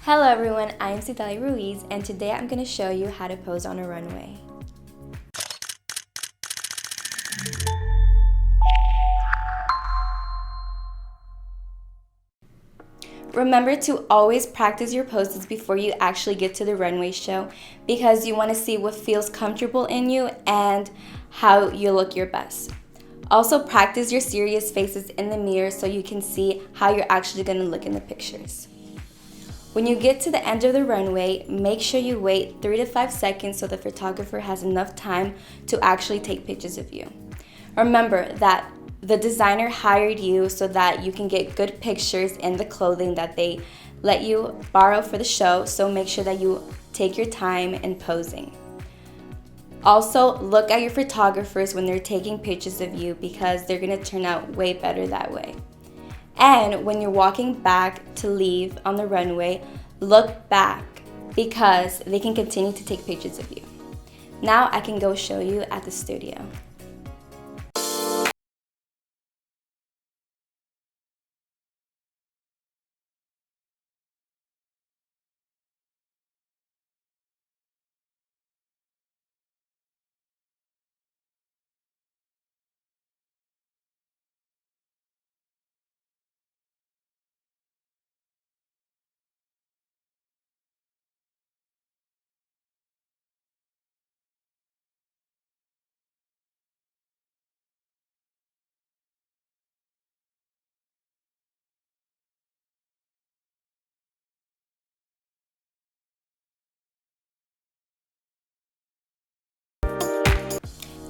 Hello everyone, I'm Citali Ruiz, and today I'm going to show you how to pose on a runway. Remember to always practice your poses before you actually get to the runway show, because you want to see what feels comfortable in you and how you look your best. Also practice your serious faces in the mirror so you can see how you're actually going to look in the pictures. When you get to the end of the runway, make sure you wait 3 to 5 seconds so the photographer has enough time to actually take pictures of you. Remember that the designer hired you so that you can get good pictures in the clothing that they let you borrow for the show, so make sure that you take your time in posing. Also, look at your photographers when they're taking pictures of you, because they're going to turn out way better that way. And when you're walking back to leave on the runway, look back, because they can continue to take pictures of you. Now I can go show you at the studio.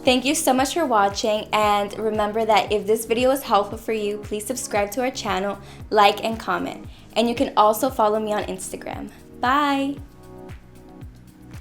Thank you so much for watching, and remember that if this video was helpful for you, please subscribe to our channel, like, and comment. And you can also follow me on Instagram. Bye!